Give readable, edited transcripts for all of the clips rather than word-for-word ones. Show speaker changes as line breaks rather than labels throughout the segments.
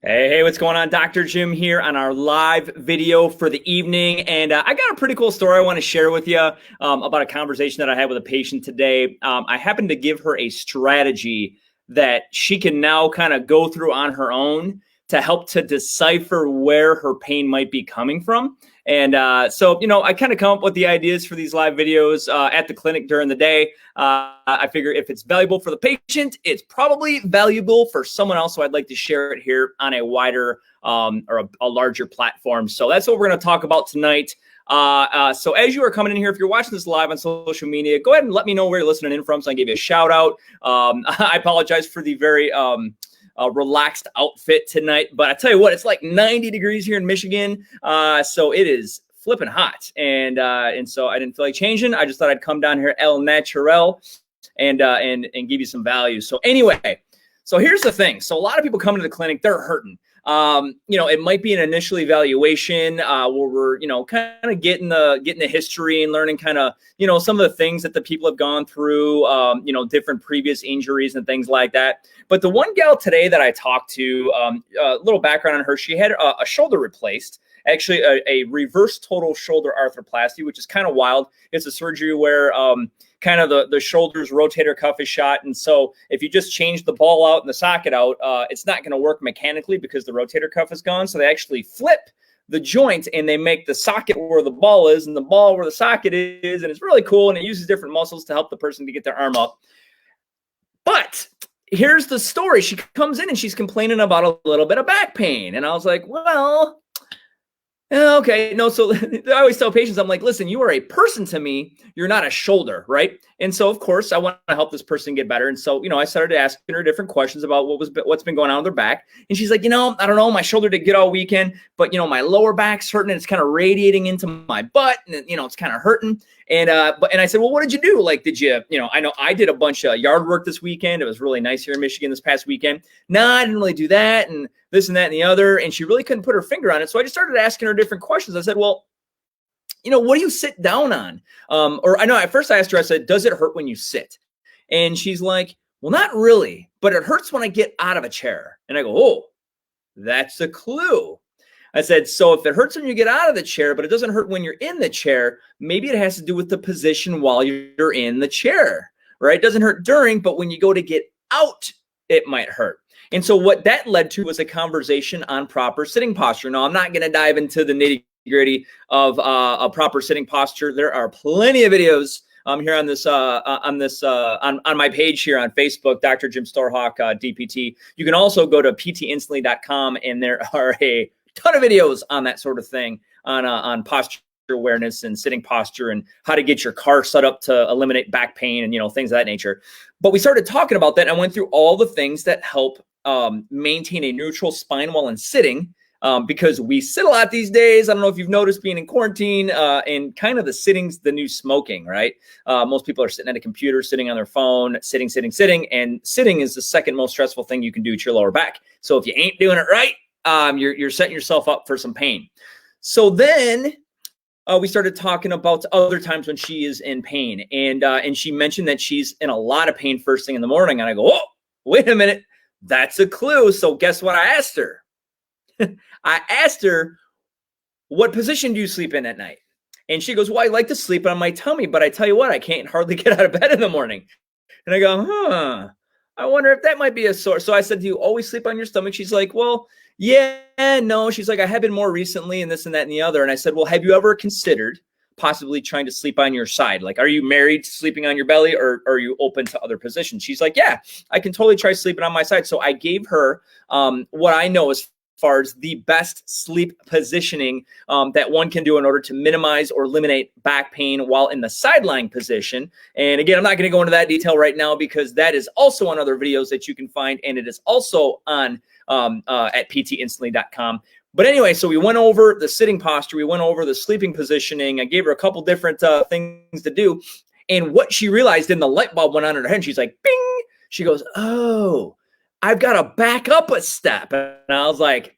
Hey, what's going on? Dr. Jim here on our live video for the evening. And I got a pretty cool story I want to share with you about a conversation that I had with a patient today. I happened to give her a strategy that she can now kind of go through on her own to help to decipher where her pain might be coming from. And I kind of come up with the ideas for these live videos at the clinic during the day. I figure if it's valuable for the patient, it's probably valuable for someone else. So I'd like to share it here on a wider or a larger platform. So that's what we're going to talk about tonight. So as you are coming in here, if you're watching this live on social media, go ahead and let me know where you're listening in from so I can give you a shout out. I apologize for the very relaxed outfit tonight, but I tell you what, it's like 90 degrees here in Michigan. So it is flipping hot. And so I didn't feel like changing. I just thought I'd come down here El Natural and give you some value. So anyway, so here's the thing. So a lot of people come to the clinic, they're hurting. It might be an initial evaluation where we're, kind of getting the history and learning kind of, some of the things that the people have gone through, different previous injuries and things like that. But the one gal today that I talked to, a little background on her, she had a shoulder replaced. Actually, a reverse total shoulder arthroplasty, which is kind of wild. It's a surgery where kind of the shoulder's rotator cuff is shot. And so if you just change the ball out and the socket out, it's not going to work mechanically because the rotator cuff is gone. So they actually flip the joint and they make the socket where the ball is and the ball where the socket is. And it's really cool. And it uses different muscles to help the person to get their arm up. But here's the story. She comes in and she's complaining about a little bit of back pain. And I was like, well, okay, no, so I always tell patients, I'm like, listen, you are a person to me. You're not a shoulder, right? And so, of course, I want to help this person get better. And so, I started asking her different questions about what's been going on with her back. And she's like, I don't know, my shoulder did good all weekend, but, my lower back's hurting and it's kind of radiating into my butt and, it's kind of hurting. And I said, well, what did you do? Like, did you, I know I did a bunch of yard work this weekend. It was really nice here in Michigan this past weekend. No, I didn't really do that. And this and that and the other. And she really couldn't put her finger on it. So I just started asking her different questions. I said, well, what do you sit down on? Or I know at first I asked her, I said, does it hurt when you sit? And she's like, well, not really, but it hurts when I get out of a chair. And I go, oh, that's a clue. I said, so if it hurts when you get out of the chair, but it doesn't hurt when you're in the chair, maybe it has to do with the position while you're in the chair, right? It doesn't hurt during, but when you go to get out, it might hurt. And so what that led to was a conversation on proper sitting posture. Now, I'm not going to dive into the nitty-gritty of a proper sitting posture. There are plenty of videos here on my page here on Facebook, Dr. Jim Storhawk, DPT. You can also go to ptinstantly.com, and there are a ton of videos on that sort of thing, on posture awareness and sitting posture and how to get your car set up to eliminate back pain and things of that nature. But we started talking about that, and I went through all the things that help maintain a neutral spine while in sitting, because we sit a lot these days. I don't know if you've noticed being in quarantine, and kind of the sitting's the new smoking, right? Most people are sitting at a computer, sitting on their phone, sitting, and sitting is the second most stressful thing you can do to your lower back. So if you ain't doing it right, you're setting yourself up for some pain. So then we started talking about other times when she is in pain, and she mentioned that she's in a lot of pain first thing in the morning. And I go, oh, wait a minute, that's a clue. So guess what I asked her? I asked her, what position do you sleep in at night? And she goes, well, I like to sleep on my tummy, but I tell you what, I can't hardly get out of bed in the morning. And I go, I wonder if that might be a source. So I said, do you always sleep on your stomach? She's like, well, yeah, no. She's like, I have been more recently and this and that and the other. And I said, well, have you ever considered possibly trying to sleep on your side? Like, are you married to sleeping on your belly, or are you open to other positions? She's like, yeah, I can totally try sleeping on my side. So I gave her what I know as far as the best sleep positioning that one can do in order to minimize or eliminate back pain while in the side lying position. And again, I'm not going to go into that detail right now because that is also on other videos that you can find, and it is also on at ptinstantly.com. But anyway, so we went over the sitting posture, we went over the sleeping positioning. I gave her a couple different things to do, and what she realized, then the light bulb went on in her head, and she's like, bing! She goes, oh, I've got to back up a step. And I was like,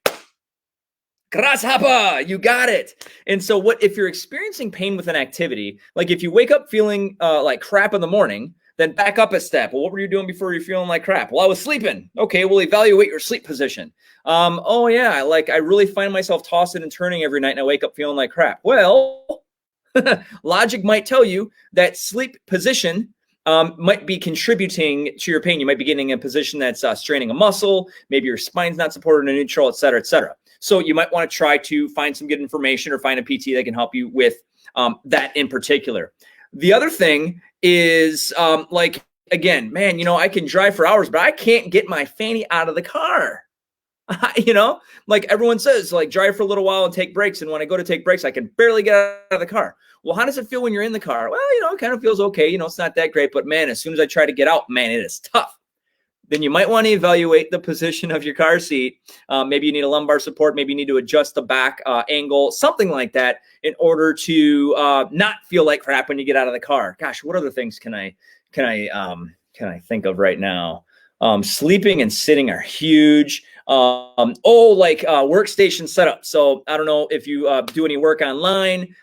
grasshopper, you got it. And so if you're experiencing pain with an activity, like if you wake up feeling like crap in the morning, Then back up a step. Well, what were you doing before you're feeling like crap? Well, I was sleeping. Okay, well, evaluate your sleep position. Oh yeah, like I really find myself tossing and turning every night and I wake up feeling like crap. Well, logic might tell you that sleep position might be contributing to your pain. You might be getting in a position that's straining a muscle. Maybe your spine's not supported in neutral, et cetera, et cetera. So you might want to try to find some good information or find a PT that can help you with that in particular. The other thing is like, again, man, I can drive for hours, but I can't get my fanny out of the car. Like everyone says, like drive for a little while and take breaks. And when I go to take breaks, I can barely get out of the car. Well, how does it feel when you're in the car? Well, it kind of feels okay. It's not that great, but man, as soon as I try to get out, man, it is tough. Then you might want to evaluate the position of your car seat. Maybe you need a lumbar support. Maybe you need to adjust the back angle, something like that, in order to not feel like crap when you get out of the car. Gosh, what other things can I think of right now? Sleeping and sitting are huge. Workstation setup. So I don't know if you do any work online.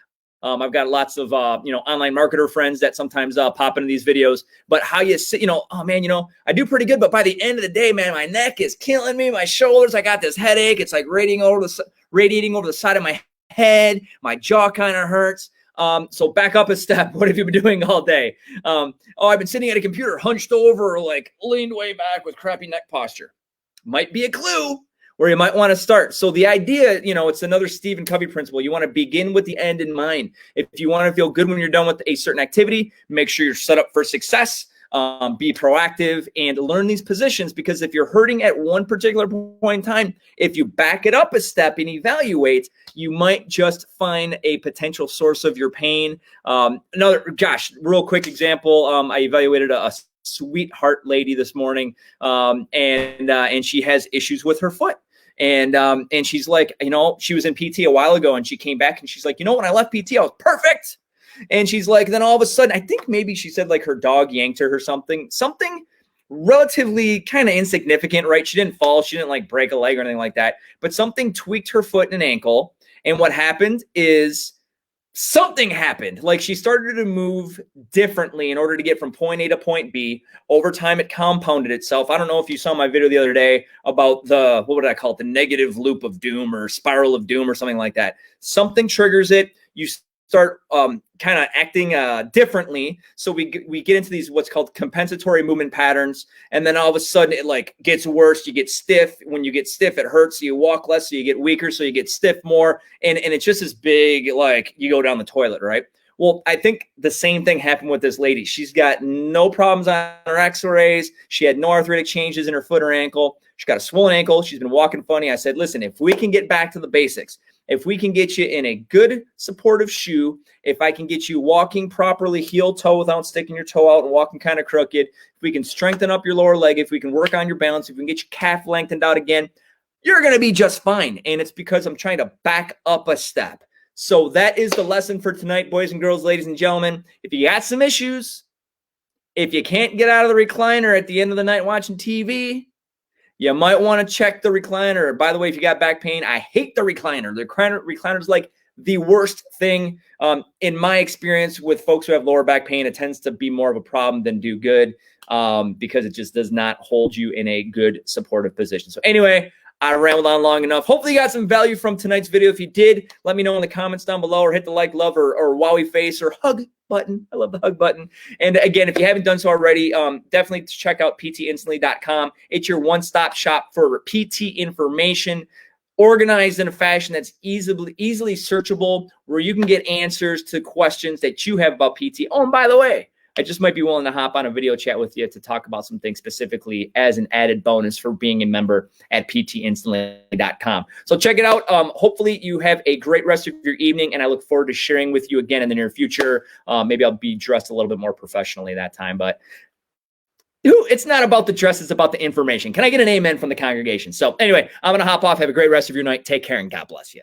I've got lots of, online marketer friends that sometimes pop into these videos, but how you sit, oh man, I do pretty good, but by the end of the day, man, my neck is killing me, my shoulders, I got this headache. It's like radiating over the side of my head. My jaw kind of hurts. So back up a step. What have you been doing all day? I've been sitting at a computer hunched over, or like leaned way back with crappy neck posture. Might be a clue where you might want to start. So the idea, it's another Stephen Covey principle. You want to begin with the end in mind. If you want to feel good when you're done with a certain activity, make sure you're set up for success. Be proactive and learn these positions, because if you're hurting at one particular point in time, if you back it up a step and evaluate, you might just find a potential source of your pain. Real quick example. I evaluated a sweetheart lady this morning, and she has issues with her foot. And she's like, she was in PT a while ago and she came back and she's like, when I left PT, I was perfect. And she's like, then all of a sudden, I think maybe she said like her dog yanked her or something relatively kind of insignificant, right? She didn't fall. She didn't like break a leg or anything like that, but something tweaked her foot and ankle. And what happened is something happened. Like she started to move differently in order to get from point A to point B. Over time, it compounded itself. I don't know if you saw my video the other day about what would I call it? The negative loop of doom or spiral of doom or something like that. Something triggers it. You start kind of acting differently. So we get into these what's called compensatory movement patterns. And then all of a sudden it like gets worse. You get stiff. When you get stiff, it hurts. So you walk less, so you get weaker, so you get stiff more. And it's just this big, like you go down the toilet, right? Well, I think the same thing happened with this lady. She's got no problems on her x-rays. She had no arthritic changes in her foot or ankle. She's got a swollen ankle. She's been walking funny. I said, listen, if we can get back to the basics, if we can get you in a good supportive shoe, if I can get you walking properly heel toe without sticking your toe out and walking kind of crooked, if we can strengthen up your lower leg, if we can work on your balance, if we can get your calf lengthened out again, you're going to be just fine. And it's because I'm trying to back up a step. So that is the lesson for tonight, boys and girls, ladies and gentlemen. If you got some issues, if you can't get out of the recliner at the end of the night watching TV, you might want to check the recliner. By the way, if you got back pain, I hate the recliner. The recliner is like the worst thing. In my experience with folks who have lower back pain, it tends to be more of a problem than do good because it just does not hold you in a good supportive position. So anyway, I rambled on long enough. Hopefully you got some value from tonight's video. If you did, let me know in the comments down below, or hit the like, love, or wowie face, or hug button. I love the hug button. And again, if you haven't done so already, definitely check out ptinstantly.com. It's your one-stop shop for PT information, organized in a fashion that's easily searchable, where you can get answers to questions that you have about PT. Oh, and by the way, I just might be willing to hop on a video chat with you to talk about some things specifically as an added bonus for being a member at ptinstantly.com. So check it out. Hopefully you have a great rest of your evening, and I look forward to sharing with you again in the near future. Maybe I'll be dressed a little bit more professionally that time, but it's not about the dress, it's about the information. Can I get an amen from the congregation? So anyway, I'm going to hop off. Have a great rest of your night. Take care, and God bless you.